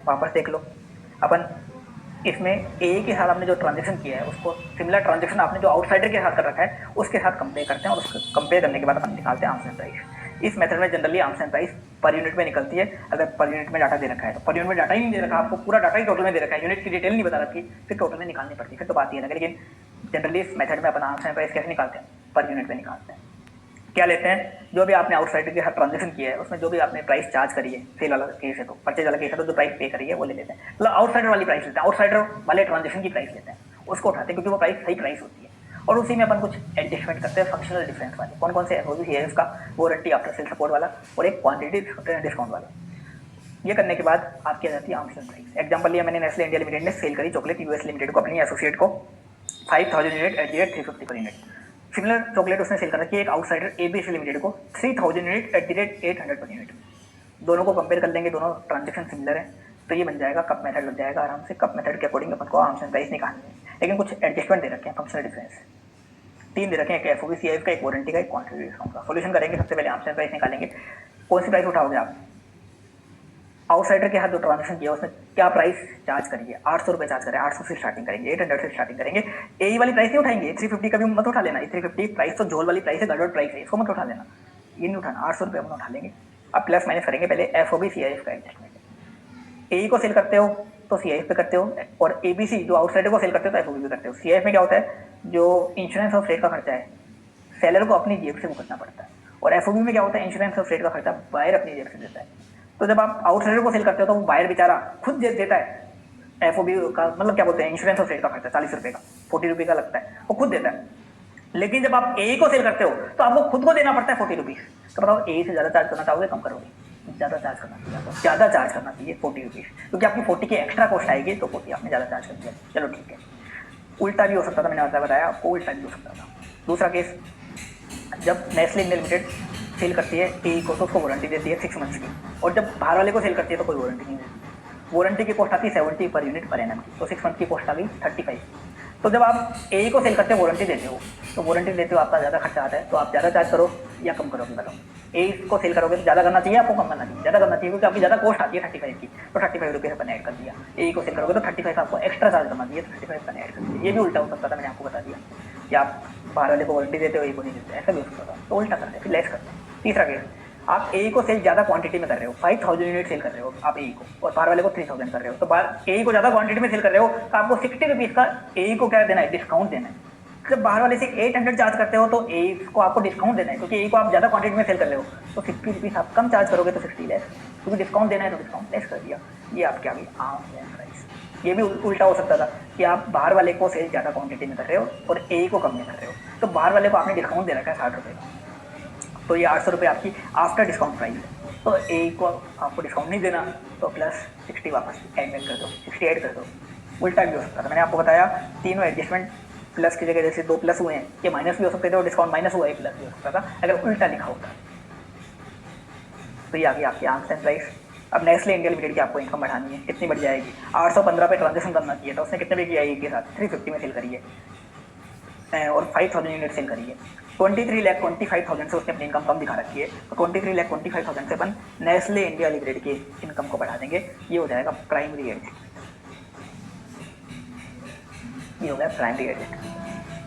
वापस देख लो। अपन इसमें ए के साथ आपने जो ट्रांजेक्शन किया है उसको सिमिलर ट्रांजेक्शन आपने जो आउटसाइडर के साथ कर रखा है उसके साथ कंपेयर करते हैं और उसको कंपेयर करने के बाद अपन निकालते हैं आर्म्स एंड प्राइस। इस मेथड में generally arms and price per unit में निकलती है। अगर पर यूनिट में डाटा दे रखा है तो पर यूनिट में डाटा ही नहीं दे रखा, आपको पूरा डाटा ही टोटल में दे रखा है, यूनिट की डिटेल नहीं बता रखी, फिर टोटल में निकालनी पड़ती है, फिर तो बात ही अलग है। लेकिन जनरली इस मेथड में अपन आर्म्स एंड प्राइस कैसे निकालते हैं, पर यूनिट में निकालते हैं। क्या लेते हैं, जो भी आपने आउटसाइडर के साथ ट्रांजेक्शन किया है उसमें जो भी आपने प्राइस चार्ज करी है, सेल वाला केस है तो, परचेज वाला केस है तो जो प्राइस पे करी है वो ले लेते हैं, मतलब आउटसाइडर वाली प्राइस लेते हैं, आउटसाइडर वाले ट्रांजेक्शन की प्राइस लेते हैं, उसको उठाते हैं क्योंकि वो प्राइस सही प्राइस होती है। और उसी में अपन कुछ एडजस्टमेंट करते हैं फंक्शनल डिफरेंस वाले। कौन कौन से है उसका, वारंटी आफ्टर सेल सपोर्ट वाला और एक क्वांटिटी डिस्काउंट वाला। ये करने के बाद आपकी आ जाती है आर्म्स एंड प्राइस। एग्जांपल लिया मैंने, नेस्ले इंडिया लिमिटेड ने सेल करी चॉकलेट यूएस लिमिटेड को, अपनी एसोसिएट को 5000 unit at the rate 350 per unit. Similar chocolate उसने सेल कर रखी है एक आउटसाइडर एबीसी लिमिटेड को 3000 unit at the rate 800 per unit. दोनों को कंपेयर कर लेंगे, दोनों ट्रांजेक्शन सिमिलर है तो ये बन जाएगा कप मेथड, लग जाएगा आराम से। कप मेथड के अकॉर्डिंग अपन को आर्म्स एंड प्राइस निकालनी है, लेकिन कुछ एडजस्टमेंट दे रखे हैं, फंक्शनल डिफरेंस 3 दे रखे हैं, एक एफओबी सीआईएफ का, एक वारंटी का, एक क्वांटिटी डिस्काउंट का। सोल्यूशन करेंगे, सबसे पहले आर्म्स एंड प्राइस निकालेंगे। कौन सी प्राइस उठाओगे आप, आउटसाइडर के साथ जो ट्रांजेक्शन किया उसने क्या प्राइस चार्ज करी है, 800 रुपये चार्ज करें, 800 से स्टार्टिंग करेंगे, 800 से स्टार्टिंग करेंगे। ए वाली प्राइस नहीं उठाएंगे, 350 का भी मत उठा लेना, 350 प्राइस तो झोल वाली प्राइस है, गड़बड़ प्राइस है, इसको मत उठा लेना, ये नहीं उठाना, 800 रुपये अपन उठा लेंगे। अब प्लस माइनस करेंगे, पहले एफओबी सीआईएफ का एडजस्टमेंट। ए को सेल करते हो तो सीआईएफ पे करते हो, और एबीसी जो आउटसाइडर को सेल करते हो तो एफओबी पे करते हो। सीआईएफ में क्या होता है, जो इंश्योरेंस और फ्रेट का खर्चा है सेलर को अपनी जेब से भुगतना पड़ता है, और एफओबी में क्या होता है, इंश्योरेंस और फ्रेट का खर्चा बायर अपनी जेब से देता है। तो जब आप आउटसाइडर को सेल करते हो तो वो बायर बेचारा खुद देता है एफओबी का, मतलब क्या बोलते हैं, इंश्योरेंस और फ्रेट का खर्चा 40 रुपये का, 40 रुपये का लगता है, वो खुद देता है। लेकिन जब आप ए को सेल करते हो तो आपको खुद को देना पड़ता है 40 रुपीज़। तो बताओ ए से ज़्यादा चार्ज करना चाहोगे, कम करोगे, ज़्यादा चार्ज करना चाहिए आपको, ज़्यादा चार्ज करना चाहिए 40 रुपीज़, क्योंकि आपकी 40 की एक्स्ट्रा कॉस्ट आएगी तो 40 आपने ज़्यादा चार्ज कर दिया। चलो ठीक है, उल्टा भी हो सकता था, मैंने आपको बताया आपको, उल्टा भी हो सकता था। दूसरा केस, जब नेस्ले इंडिया लिमिटेड सेल करती है ए को तो उसको वारंटी देती है 6 मंथ्स की, और जब बाहर वाले को सेल करती है तो कोई वारंटी नहीं देती। वारंटी की कॉस्ट आती है 70 पर यूनिट पर एनएम की, तो 6 मंथ की कॉस्ट आ गई 35। तो जब आप ए को सेल करते हो वारंटी देते हो, तो वारंटी देते हो आपका ज़्यादा खर्चा आता है, तो आप ज़्यादा चार्ज करो या कम करोगे, बताओ। ए को सेल करोगे तो ज़्यादा करना चाहिए आपको, कम करना चाहिए, ज़्यादा करना चाहिए, क्योंकि आपकी ज़्यादा कॉस्ट आती है 35 की, तो 35 रुपये अपन ऐड कर दिया। ए को सेल करोगे तो 35 आपको एक्स्ट्रा चार्ज करना चाहिए, तो 35 अपन ऐड कर दिया। ये भी उल्टा हो सकता था, मैंने आपको बता दिया कि आप बाहर वाले को वारंटी देते हो, ए को नहीं देते, ऐसा भी हो सकता था, तो उल्टा करते हैं, फिर लेस करते हैं। तीसरा केस, आप ए को सेल ज़्यादा क्वांटिटी में कर रहे हो, 5000 यूनिट सेल कर रहे हो आप ए को, और बाहर वाले को 3000 कर रहे हो, तो बाहर ए को ज़्यादा क्वांटिटी में सेल कर रहे हो तो आपको 60 रुपीज़ का ए को क्या देना है, डिस्काउंट देना है। जब बाहर वाले से 800 चार्ज करते हो तो ए को आपको डिस्काउंट देना है, क्योंकि ए को आप ज़्यादा क्वांटिटी में सेल कर रहे हो, तो 60 रुपीज़ आप कम चार्ज करोगे तो 60 लेस, क्योंकि डिस्काउंट देना है तो डिस्काउंट लेस कर दिया। ये आपके आ गई आर्म्स एंड प्राइस। ये भी उल्टा हो सकता था कि आप बाहर वाले को सेल ज़्यादा क्वांटिटी में कर रहे हो और ए को कम में कर रहे हो, तो बाहर वाले को आपने डिस्काउंट दे रखा है 60 रुपये का, तो ये 800 रुपये आपकी आफ्टर डिस्काउंट प्राइस है। तो ए को आपको डिस्काउंट नहीं देना, तो प्लस 60 वापस ऐड कर दो, 60 ऐड कर दो। उल्टा भी हो सकता था, मैंने आपको बताया तीनों एडजस्टमेंट प्लस की जगह जैसे 2 प्लस हुए हैं, ये माइनस भी हो सकते थे और डिस्काउंट माइनस हुआ है प्लस भी हो सकता था अगर उल्टा लिखा होता। तो ये आ गई आपकी आर्म्स एंड प्राइस। अब नेस्ले इंडिया लिमिटेड की आपको इनकम बढ़ानी है, कितनी बढ़ जाएगी, 815 पे ट्रांजेक्शन करना चाहिए था, उसने कितने पे किया, एक के साथ 350 में सेल करी है और 5000 यूनिट सेल करी है। 23,25,000 से उसने अपनी इनकम कम दिखा रखी है, तो 23,25,000 से अपन नेस्ले इंडिया लिमिटेड की इनकम को बढ़ा देंगे, ये हो जाएगा प्राइमरी एडजस्टमेंट, ये हो गया प्राइमरी एडजस्टमेंट।